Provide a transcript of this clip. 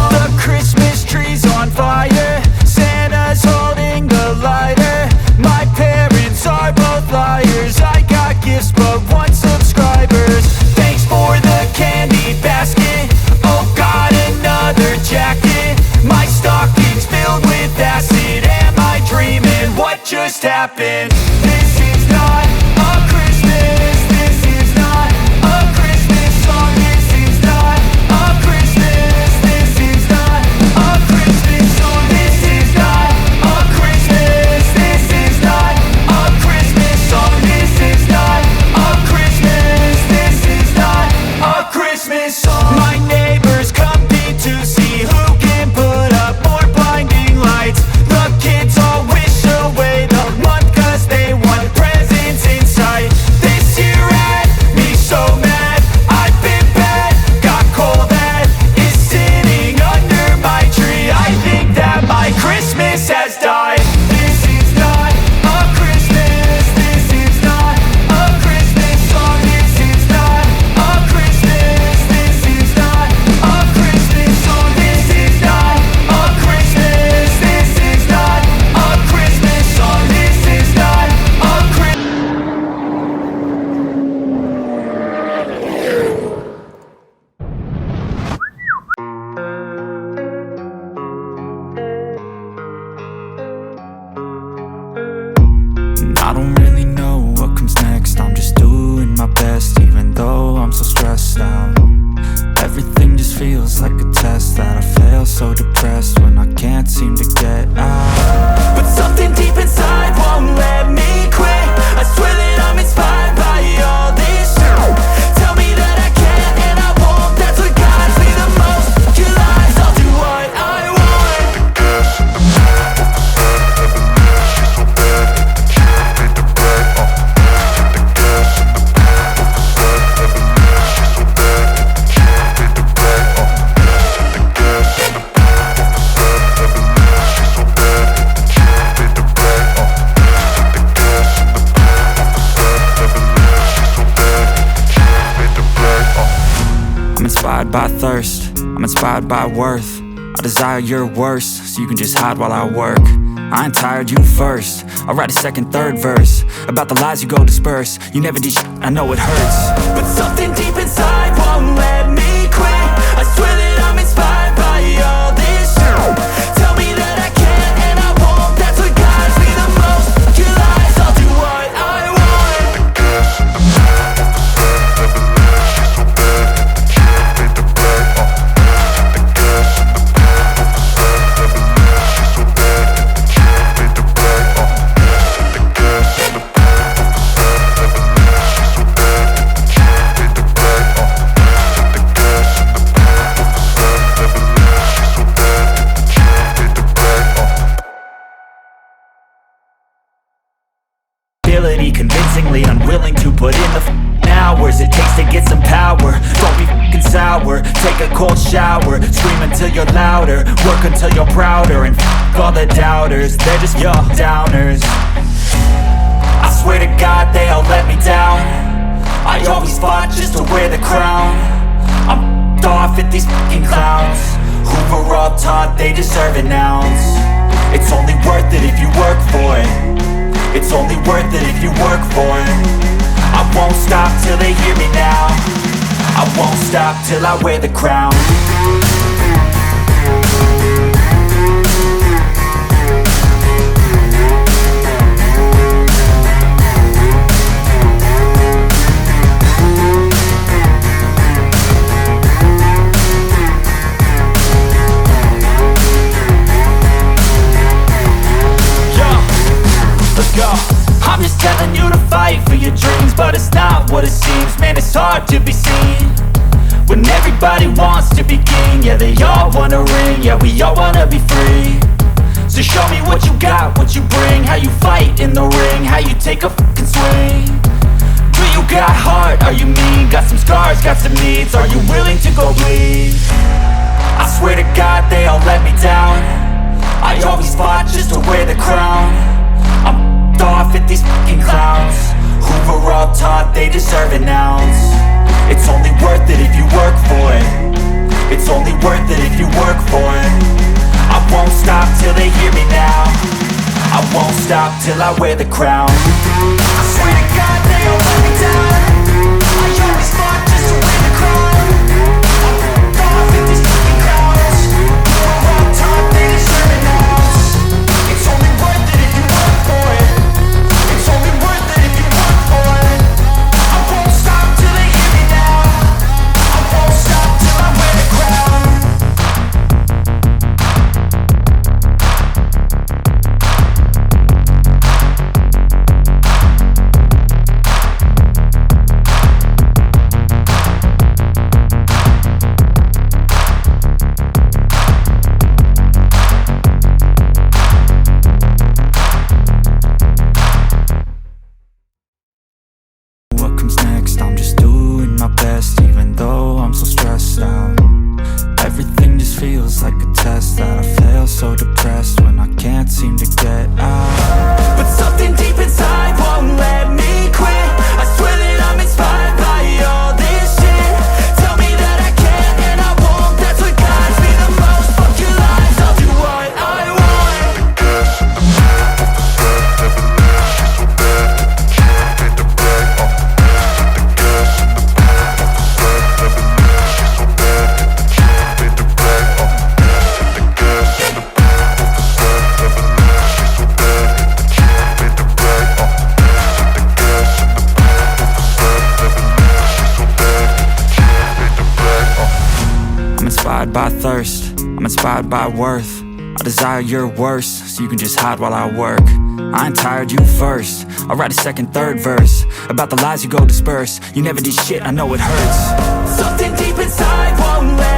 The Christmas tree's on fire, Santa's holding the lighter. My parents are both liars, I got gifts but one subscribers. Thanks for the candy basket, oh got another jacket. My stocking's filled with acid, am I dreaming? What just happened? This is not a Christmas, this is not a Christmas song. This is not a Christmas, this is not a Christmas song. This is not a Christmas, this is not a Christmas song. This is not a Christmas, this is not a Christmas song. My neighbors compete to see who can put up more blinding lights. The kids all wish away the month cause they want presents in sight. This year had me so mad, I've been bad, got coal that is sitting under my tree. I think that my Christmas has died. This is not a Christmas, this is not a Christmas song. This is not a Christmas, this is not a Christmas song. This is not a Christmas, this is not a Christmas song. This is not a I don't really know what comes next, I'm just doing my best even though I'm so stressed out. Everything just feels like a test that I fail, so depressed when I can't seem to get out. But something deep inside won't let me quit, I swear that I'm inspired by all this shit. Tell me that I can and I won't, that's what guides me the most. Your lies, I'll do what I want. I'm inspired by thirst, I'm inspired by worth. I desire your worst, so you can just hide while I work. I ain't tired, you first. I'll write a second, third verse about the lies you go disperse. You never did shit, I know it hurts. But something deep inside won't let me quit, I swear that I'm inspired by all this shit. Tell me that I can and I won't, that's what guides me the most. Your lies, I'll do what I want. Convincingly unwilling to put in the hours it takes to get some power. Don't be f***ing sour, take a cold shower, scream until you're louder, work until you're prouder, and f*** all the doubters, they're just your downers. I swear to God they all let me down, I always fought just to wear the crown. I'm f***ed off at these f***ing clowns who were all taught they deserve an ounce. It's only worth it if you work for it, it's only worth it if you work for it. I won't stop till they hear me now, I won't stop till I wear the crown. I'm just telling you to fight for your dreams, but it's not what it seems. Man, it's hard to be seen when everybody wants to be king. Yeah, they all wanna ring, yeah, we all wanna be free. So show me what you got, what you bring, how you fight in the ring, how you take a fucking swing. Do you got heart, are you mean? Got some scars, got some needs, are you willing to go bleed? I swear to God they all let me down, I always fought just to wear the crown. I'm off at these fucking clowns who were all taught they deserve an ounce. It's only worth it if you work for it, it's only worth it if you work for it. till I wear the crown. I swear to God they all let me down. I always fought just to win the crown. I'm off with these fucking crowds. We're on top, they deserve it now. It's only worth it if you work for it. It's only worth it if you work for it. I won't stop till they hear me now. I won't stop till I wear the crown. What comes next? I'm just doing my best, even though I'm so stressed out. Everything just feels like a test that I fail, so depressed when I can't seem to get out. But something deep inside won't let me quit. I swear that I'm inspired by all this shit. Tell me that I can and I won't. That's what guides me the most. Fuck your lies, I'll do what I want. I'm inspired by thirst, I'm inspired by worth. I desire your worst, so you can just hide while I work. I ain't tired, you first. I'll write a second, third verse about the lies you go disperse. You never did shit, I know it hurts. Something deep inside won't let